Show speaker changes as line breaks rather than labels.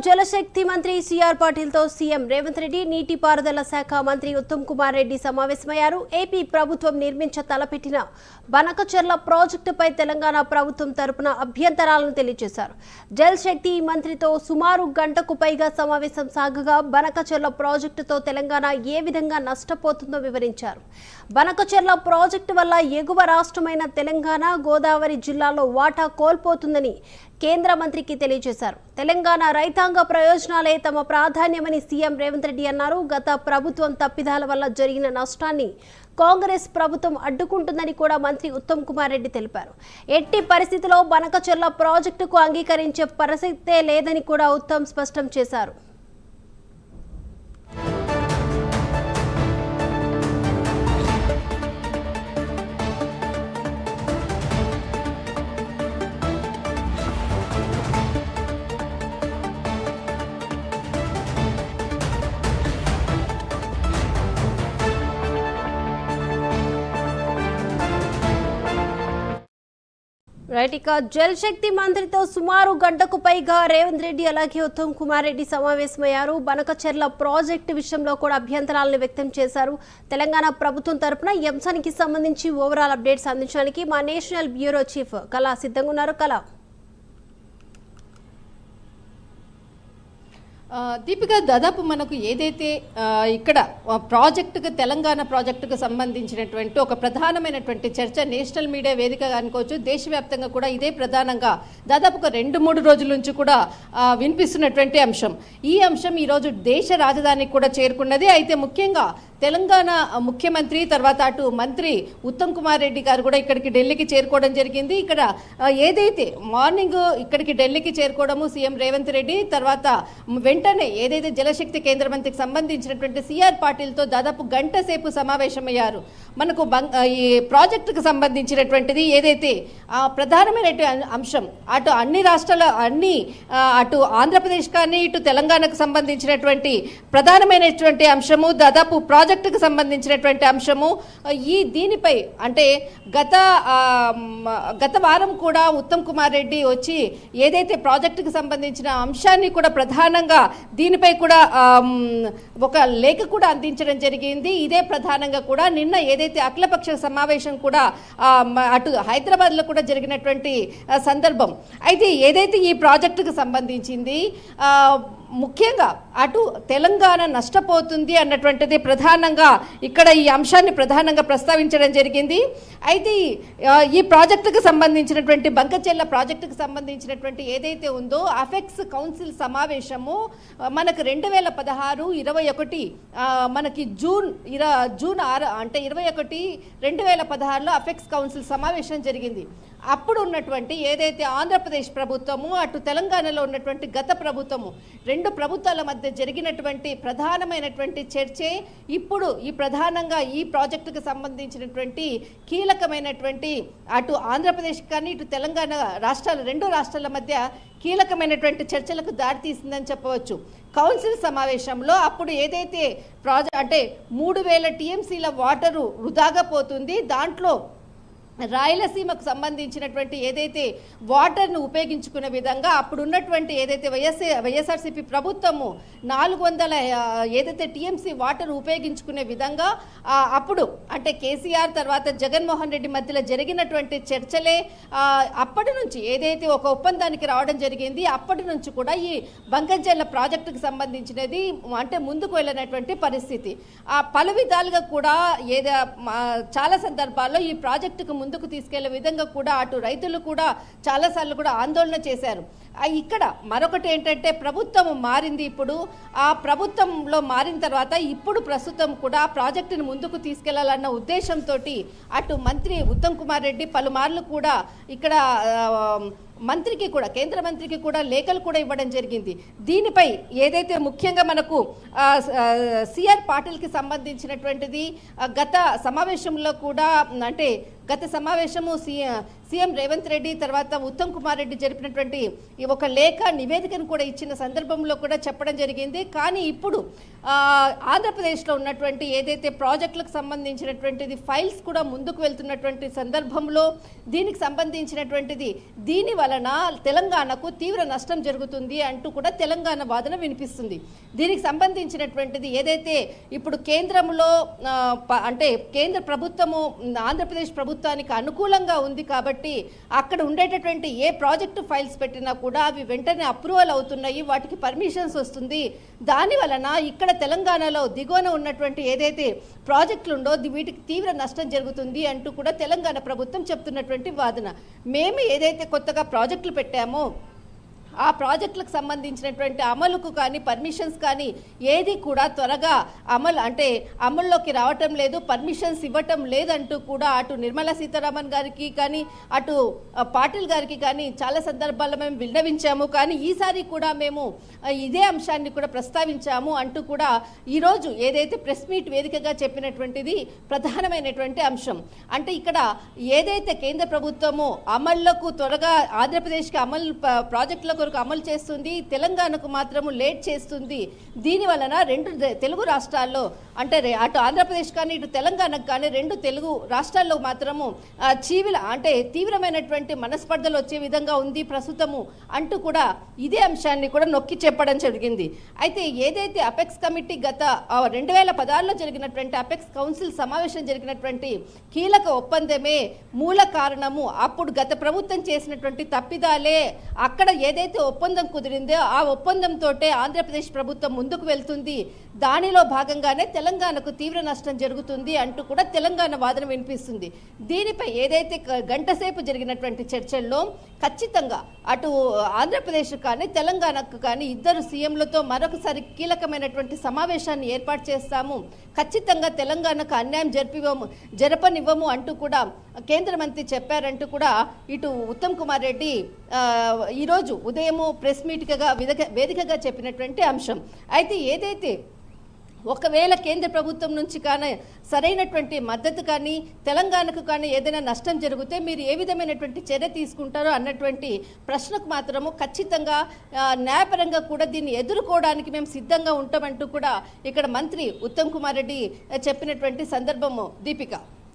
జలశక్తి మంత్రి సిఆర్ పాటిల్ తో సీఎం రేవంత్ రెడ్డి, నీటిపారుదల శాఖ మంత్రి ఉత్తమ్ కుమార్ రెడ్డి సమావేశమయ్యారు. ఏపీ ప్రభుత్వం నిర్మించ తలపెట్టిన బనకచెర్ల ప్రాజెక్టుపై తెలంగాణ ప్రభుత్వం తరపున అభ్యంతరాలను తెలియజేశారు. జలశక్తి మంత్రితో సుమారు గంటకు పైగా సమావేశం సాగగా బనకచెర్ల ప్రాజెక్టుతో తెలంగాణ ఏ విధంగా నష్టపోతుందో వివరించారు. బనకచెర్ల ప్రాజెక్టు వల్ల ఎగువ రాష్ట్రమైన తెలంగాణ గోదావరి జిల్లాలో వాటా కోల్పోతుందని కేంద్ర మంత్రికి తెలియజేశారు. తెలంగాణ రైతాంగ ప్రయోజనాలే తమ ప్రాధాన్యమని సీఎం రేవంత్ రెడ్డి అన్నారు. గత ప్రభుత్వం తప్పిదాల వల్ల జరిగిన నష్టాన్ని కాంగ్రెస్ ప్రభుత్వం అడ్డుకుంటుందని కూడా మంత్రి ఉత్తమ్ కుమార్ రెడ్డి తెలిపారు. ఎట్టి పరిస్థితిలో బనకచెర్ల ప్రాజెక్టుకు అంగీకరించే పరిస్థితే లేదని కూడా ఉత్తమ్ స్పష్టం చేశారు. ఇక జలశక్తి మంత్రితో సుమారు గంటకు పైగా రేవంత్ రెడ్డి అలాగే ఉత్తమ్ కుమార్ రెడ్డి సమావేశమయ్యారు. బనకచెర్ల ప్రాజెక్టు విషయంలో కూడా అభ్యంతరాలను వ్యక్తం చేశారు. తెలంగాణ ప్రభుత్వం తరపున ఈ అంశానికి సంబంధించి ఓవరాల్ అప్డేట్స్ అందించడానికి మా నేషనల్ బ్యూరో చీఫ్ కళా సిద్ధంగా ఉన్నారు. కళా,
దీపిక, దాదాపు మనకు ఏదైతే ఇక్కడ ప్రాజెక్టుకు తెలంగాణ ప్రాజెక్టుకు సంబంధించినటువంటి ఒక ప్రధానమైనటువంటి చర్చ నేషనల్ మీడియా వేదిక అనుకోవచ్చు, దేశవ్యాప్తంగా కూడా ఇదే ప్రధానంగా దాదాపు ఒక 2-3 రోజుల నుంచి కూడా వినిపిస్తున్నటువంటి అంశం. ఈ అంశం ఈరోజు దేశ రాజధానికి కూడా చేరుకున్నది. అయితే ముఖ్యంగా తెలంగాణ ముఖ్యమంత్రి తర్వాత అటు మంత్రి ఉత్తమ్ కుమార్ రెడ్డి గారు కూడా ఇక్కడికి ఢిల్లీకి చేరుకోవడం జరిగింది. ఇక్కడ ఏదైతే మార్నింగ్ ఇక్కడికి ఢిల్లీకి చేరుకోవడము సీఎం రేవంత్ రెడ్డి తర్వాత వెంటనే ఏదైతే జలశక్తి కేంద్ర మంత్రికి సంబంధించినటువంటి సిఆర్ పాటిల్తో దాదాపు గంట సేపు సమావేశమయ్యారు. మనకు ఈ ప్రాజెక్టుకు సంబంధించినటువంటిది ఏదైతే ప్రధానమైన అంశం అటు అన్ని రాష్ట్రాల అటు ఆంధ్రప్రదేశ్ కానీ ఇటు తెలంగాణకు సంబంధించినటువంటి ప్రధానమైనటువంటి అంశము దాదాపు ప్రాజెక్టుకు సంబంధించినటువంటి అంశము. దీనిపై అంటే గత వారం కూడా ఉత్తమ్ కుమార్ రెడ్డి వచ్చి ఏదైతే ప్రాజెక్టుకు సంబంధించిన అంశాన్ని కూడా ప్రధానంగా దీనిపై కూడా ఒక లేఖ కూడా అందించడం జరిగింది. ఇదే ప్రధానంగా కూడా నిన్న ఏదైతే అఖిలపక్ష సమావేశం కూడా అటు హైదరాబాద్లో కూడా జరిగినటువంటి సందర్భం. అయితే ఏదైతే ఈ ప్రాజెక్టుకు సంబంధించింది ముఖ్యంగా అటు తెలంగాణ నష్టపోతుంది అన్నటువంటిది ప్రధానంగా ఇక్కడ ఈ అంశాన్ని ప్రధానంగా ప్రస్తావించడం జరిగింది. అయితే ఈ ప్రాజెక్టుకు సంబంధించినటువంటి బంకచెర్ల ప్రాజెక్టుకు సంబంధించినటువంటి ఏదైతే ఉందో అఫెక్స్ కౌన్సిల్ సమావేశము మనకు 2016-21 మనకి జూన్ 6 అంటే 21-2016లో అఫెక్స్ కౌన్సిల్ సమావేశం జరిగింది. అప్పుడు ఉన్నటువంటి ఏదైతే ఆంధ్రప్రదేశ్ ప్రభుత్వము అటు తెలంగాణలో ఉన్నటువంటి గత ప్రభుత్వము రెండు ప్రభుత్వాల మధ్య జరిగినటువంటి ప్రధానమైనటువంటి చర్చే ఇప్పుడు ప్రధానంగా ఈ ప్రాజెక్టుకు సంబంధించినటువంటి కీలకమైనటువంటి అటు ఆంధ్రప్రదేశ్ కానీ ఇటు తెలంగాణ రెండు రాష్ట్రాల మధ్య కీలకమైనటువంటి చర్చలకు దారితీసిందని చెప్పవచ్చు. కౌన్సిల్ సమావేశంలో అప్పుడు ఏదైతే అంటే 3000 టీఎంసీల వాటరు వృధాగా పోతుంది, దాంట్లో రాయలసీమకు సంబంధించినటువంటి ఏదైతే వాటర్ను ఉపయోగించుకునే విధంగా అప్పుడు ఉన్నటువంటి ఏదైతే వైఎస్ఆర్సీపీ ప్రభుత్వము 400 ఏదైతే టీఎంసీ వాటర్ ఉపయోగించుకునే విధంగా అప్పుడు అంటే కేసీఆర్ తర్వాత జగన్మోహన్ రెడ్డి మధ్యలో జరిగినటువంటి చర్చలే అప్పటి నుంచి ఏదైతే ఒక ఒప్పందానికి రావడం జరిగింది. అప్పటి నుంచి కూడా ఈ బంకచెర్ల ప్రాజెక్టుకు సంబంధించినది అంటే ముందుకు వెళ్ళినటువంటి పరిస్థితి. పలు విధాలుగా కూడా చాలా సందర్భాల్లో ఈ ప్రాజెక్టుకు ముందుకు తీసుకెళ్లే విధంగా కూడా అటు రైతులు కూడా చాలాసార్లు కూడా ఆందోళన చేశారు. ఇక్కడ మరొకటి ఏంటంటే ప్రభుత్వం మారింది. ఇప్పుడు ఆ ప్రభుత్వంలో మారిన తర్వాత ఇప్పుడు ప్రస్తుతం కూడా ఆ ప్రాజెక్టును ముందుకు తీసుకెళ్లాలన్న ఉద్దేశంతో అటు మంత్రి ఉత్తమ్ కుమార్ రెడ్డి పలుమార్లు కూడా ఇక్కడ మంత్రికి కూడా కేంద్ర మంత్రికి కూడా లేఖలు కూడా ఇవ్వడం జరిగింది. దీనిపై ఏదైతే ముఖ్యంగా మనకు సిఆర్ పాటిల్కి సంబంధించినటువంటిది గత సమావేశంలో కూడా అంటే గత సమావేశము సీఎం రేవంత్ రెడ్డి తర్వాత ఉత్తమ్ కుమార్ రెడ్డి జరిపినటువంటి ఈ ఒక లేఖ నివేదికను కూడా ఇచ్చిన సందర్భంలో కూడా చెప్పడం జరిగింది. కానీ ఇప్పుడు ఆంధ్రప్రదేశ్లో ఉన్నటువంటి ఏదైతే ప్రాజెక్టులకు సంబంధించినటువంటిది ఫైల్స్ కూడా ముందుకు వెళ్తున్నటువంటి సందర్భంలో దీనికి సంబంధించినటువంటిది దీని వలన తెలంగాణకు తీవ్ర నష్టం జరుగుతుంది అంటూ కూడా తెలంగాణ వాదన వినిపిస్తుంది. దీనికి సంబంధించినటువంటిది ఏదైతే ఇప్పుడు కేంద్రంలో అంటే కేంద్ర ప్రభుత్వము ఆంధ్రప్రదేశ్ ప్రభుత్వానికి అనుకూలంగా ఉంది కాబట్టి అక్కడ ఉండేటటువంటి ఏ ప్రాజెక్టు ఫైల్స్ పెట్టినా కూడా అవి వెంటనే అప్రూవల్ అవుతున్నాయి, వాటికి పర్మిషన్స్ వస్తుంది. దాని వలన ఇక్కడ తెలంగాణలో దిగువన ఉన్నటువంటి ఏదైతే ప్రాజెక్టులు ఉండో వీటికి తీవ్ర నష్టం జరుగుతుంది అంటూ కూడా తెలంగాణ ప్రభుత్వం చెప్తున్నటువంటి వాదన. మేము ఏదైతే కొత్తగా ప్రాజెక్టులు పెట్టామో ఆ ప్రాజెక్టులకు సంబంధించినటువంటి అమలుకు కానీ పర్మిషన్స్ కానీ ఏది కూడా త్వరగా అమల్లోకి రావటం లేదు, పర్మిషన్స్ ఇవ్వటం లేదంటూ కూడా అటు నిర్మలా సీతారామన్ గారికి కానీ అటు పాటిల్ గారికి కానీ చాలా సందర్భాల్లో మేము విన్నవించాము. కానీ ఈసారి కూడా మేము ఇదే అంశాన్ని కూడా ప్రస్తావించాము అంటూ కూడా ఈరోజు ఏదైతే ప్రెస్ మీట్ వేదికగా చెప్పినటువంటిది ప్రధానమైనటువంటి అంశం. అంటే ఇక్కడ ఏదైతే కేంద్ర ప్రభుత్వము అమల్లోకి త్వరగా ఆంధ్రప్రదేశ్కి ప్రాజెక్టులకు అమలు చేస్తుంది, తెలంగాణకు మాత్రము లేట్ చేస్తుంది. దీని వలన రెండు తెలుగు రాష్ట్రాల్లో అంటే అటు ఆంధ్రప్రదేశ్ కానీ ఇటు తెలంగాణకు కానీ రెండు తెలుగు రాష్ట్రాల్లో మాత్రము తీవ్రమైనటువంటి మనస్పర్ధలు వచ్చే విధంగా ఉంది ప్రస్తుతము అంటూ కూడా ఇదే అంశాన్ని కూడా నొక్కి చెప్పడం జరిగింది. అయితే ఏదైతే అపెక్స్ కమిటీ గత 2016లో జరిగినటువంటి అపెక్స్ కౌన్సిల్ సమావేశం జరిగినటువంటి కీలక ఒప్పందమే మూల కారణము. అప్పుడు గత ప్రభుత్వం చేసినటువంటి తప్పిదాలే అక్కడ ఏదైతే ఒప్పందం కుదిరిందో ఆ ఒప్పందంతో ఆంధ్రప్రదేశ్ ప్రభుత్వం ముందుకు వెళ్తుంది, దానిలో భాగంగానే తెలంగాణకు తీవ్ర నష్టం జరుగుతుంది అంటూ కూడా తెలంగాణ వాదన వినిపిస్తుంది. దీనిపై ఏదైతే గంటసేపు జరిగినటువంటి చర్చల్లో ఖచ్చితంగా అటు ఆంధ్రప్రదేశ్ కానీ తెలంగాణకు కానీ ఇద్దరు సీఎంలతో మరొకసారి కీలకమైనటువంటి సమావేశాన్ని ఏర్పాటు చేస్తాము, ఖచ్చితంగా తెలంగాణకు అన్యాయం జరపనివ్వము అంటూ కూడా కేంద్ర మంత్రి చెప్పారంటూ కూడా ఇటు ఉత్తమ్ కుమార్ రెడ్డి ఈరోజు ఉదయము ప్రెస్ మీట్గా వేదికగా చెప్పినటువంటి అంశం. అయితే ఏదైతే ఒకవేళ కేంద్ర ప్రభుత్వం నుంచి కానీ సరైనటువంటి మద్దతు కానీ తెలంగాణకు కానీ ఏదైనా నష్టం జరిగితే మీరు ఏ విధమైనటువంటి చర్య తీసుకుంటారో అన్నటువంటి ప్రశ్నకు మాత్రము ఖచ్చితంగా న్యాయపరంగా కూడా దీన్ని ఎదుర్కోవడానికి మేము సిద్ధంగా ఉంటామంటూ కూడా ఇక్కడ మంత్రి ఉత్తమ్ కుమార్ రెడ్డి చెప్పినటువంటి సందర్భము. దీపిక.